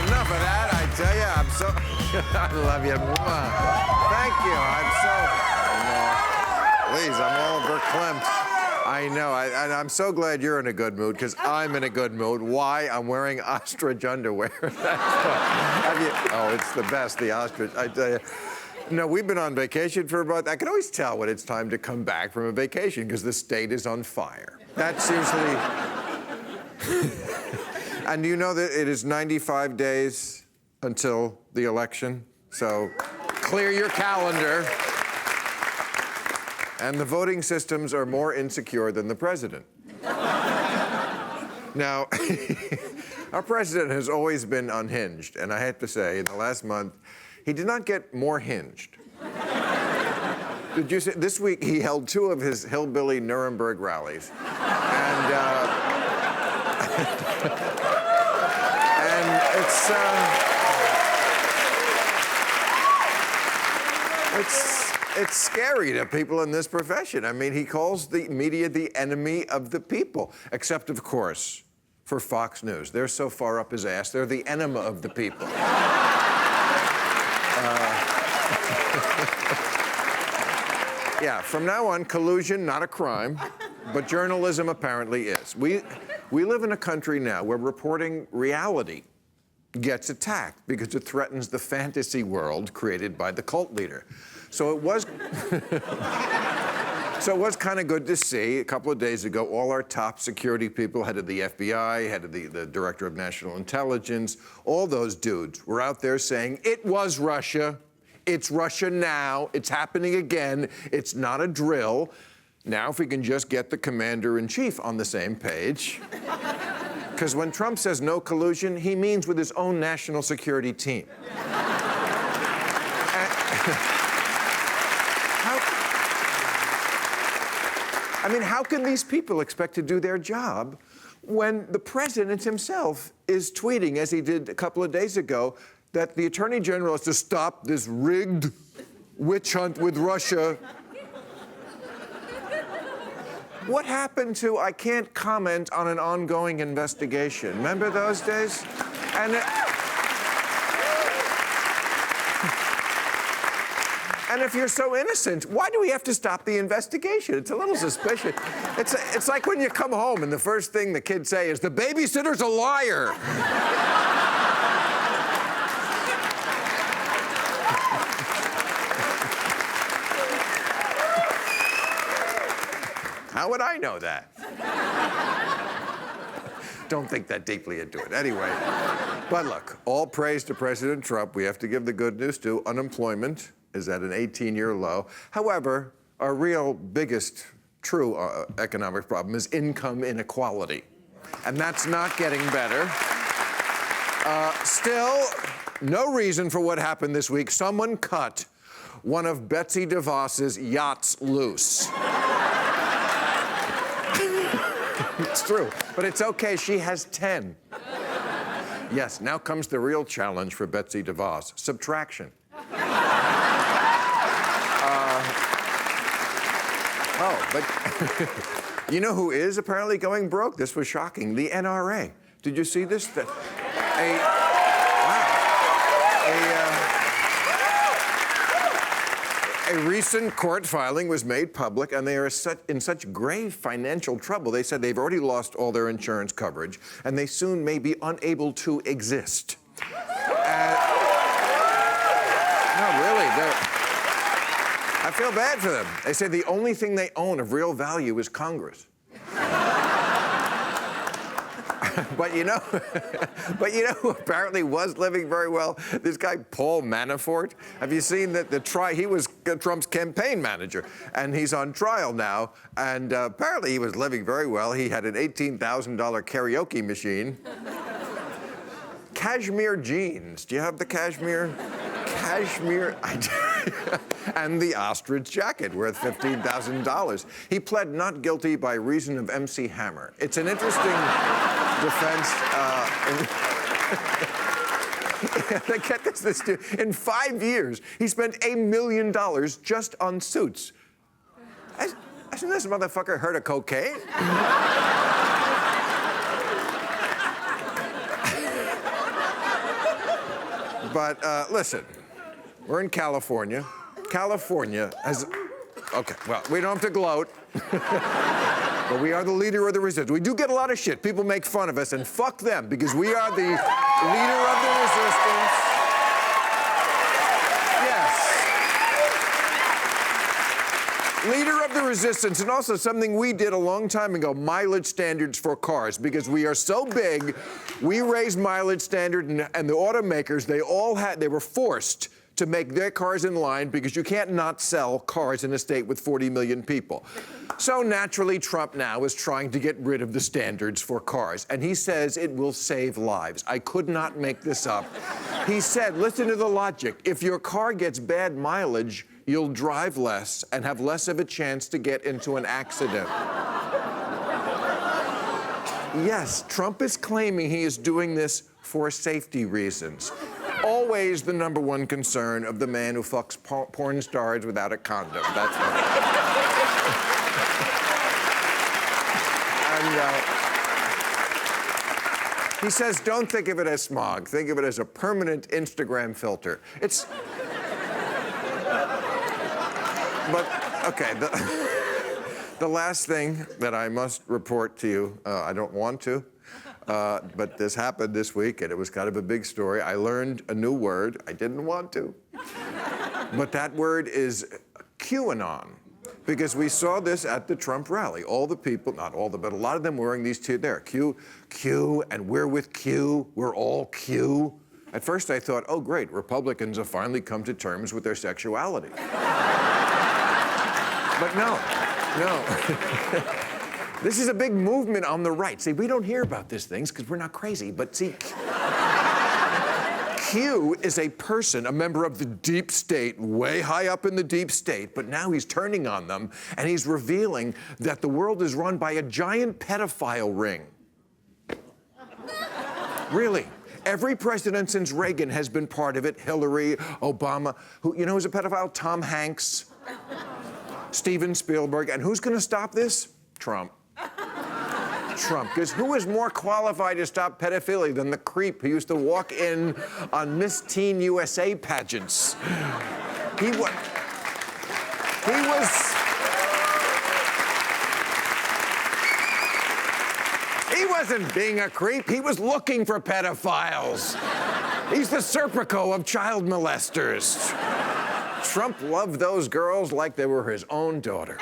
Enough of that, I tell you. I'm so... I love you. Thank you. I'm so... Please, I'm all verklempt. I know. I'm so glad you're in a good mood, because I'm in a good mood. Why? I'm wearing ostrich underwear. Oh, it's the best, the ostrich, I tell you. No, we've been on vacation for about... I can always tell when it's time to come back from a vacation, because the state is on fire. That's usually... And you know that it is 95 days until the election, so clear your calendar. And the voting systems are more insecure than the president. Now, our president has always been unhinged, and I have to say, in the last month, he did not get more hinged. Did you see? This week, he held 2 of his hillbilly Nuremberg rallies. And it's scary to people in this profession. I mean, he calls the media the enemy of the people, except, of course, for Fox News. They're so far up his ass, they're the enema of the people. Yeah, from now on, collusion, not a crime, but journalism apparently is. We live in a country now where reporting reality gets attacked because it threatens the fantasy world created by the cult leader. So it was kind of good to see, a couple of days ago, all our top security people, head of the FBI, head of the Director of National Intelligence, all those dudes were out there saying, it was Russia, it's Russia now, it's happening again, it's not a drill. Now, if we can just get the commander-in-chief on the same page. Because when Trump says no collusion, he means with his own national security team. How can these people expect to do their job when the president himself is tweeting, as he did a couple of days ago, that the Attorney General has to stop this rigged witch hunt with Russia? What happened to, I can't comment on an ongoing investigation? Remember those days? And if you're so innocent, why do we have to stop the investigation? It's a little suspicious. It's like when you come home and the first thing the kids say is, the babysitter's a liar. How would I know that? Don't think that deeply into it. Anyway, but look, all praise to President Trump. We have to give the good news too. Unemployment is at an 18-year low. However, our real biggest true economic problem is income inequality. And that's not getting better. Still, no reason for what happened this week. Someone cut one of Betsy DeVos's yachts loose. It's true, but it's okay, she has 10. Yes, now comes the real challenge for Betsy DeVos, subtraction. But you know who is apparently going broke? This was shocking, the NRA. Did you see this? A recent court filing was made public, and they are in such grave financial trouble. They said they've already lost all their insurance coverage, and they soon may be unable to exist. No, really, I feel bad for them. They say the only thing they own of real value is Congress. But you know who apparently was living very well? This guy, Paul Manafort. Have you seen that he was Trump's campaign manager, and he's on trial now, and apparently he was living very well. He had an $18,000 karaoke machine. Cashmere jeans. Do you have the cashmere? And the ostrich jacket worth $15,000. He pled not guilty by reason of MC Hammer. It's an interesting defense. Get this dude, in 5 years, he spent $1 million just on suits. Hasn't this motherfucker heard of cocaine? But listen, we're in California. California has... Okay, well, we don't have to gloat. But we are the leader of the resistance. We do get a lot of shit. People make fun of us, and fuck them, because we are the leader of the resistance. Yes. Leader of the resistance, and also something we did a long time ago, mileage standards for cars. Because we are so big, we raised mileage standard, and the automakers, they were forced to make their cars in line, because you can't not sell cars in a state with 40 million people. So naturally, Trump now is trying to get rid of the standards for cars. And he says it will save lives. I could not make this up. He said, listen to the logic. If your car gets bad mileage, you'll drive less and have less of a chance to get into an accident. Yes, Trump is claiming he is doing this for safety reasons. Always the #1 concern of the man who fucks porn stars without a condom. That's he says, don't think of it as smog. Think of it as a permanent Instagram filter. But, okay, the last thing that I must report to you, I don't want to, but this happened this week, and it was kind of a big story. I learned a new word. I didn't want to. But that word is QAnon. Because we saw this at the Trump rally. All the people, not all the, but a lot of them wearing these two there. Q, and we're with Q. We're all Q. At first I thought, oh, great, Republicans have finally come to terms with their sexuality. But no. This is a big movement on the right. See, we don't hear about these things because we're not crazy, but see, Q is a person, a member of the deep state, way high up in the deep state, but now he's turning on them, and he's revealing that the world is run by a giant pedophile ring. Really. Every president since Reagan has been part of it. Hillary, Obama. You know who's a pedophile? Tom Hanks, Steven Spielberg. And who's going to stop this? Trump. Trump. Because who is more qualified to stop pedophilia than the creep who used to walk in on Miss Teen USA pageants? He wasn't being a creep. He was looking for pedophiles. He's the Serpico of child molesters. Trump loved those girls like they were his own daughter.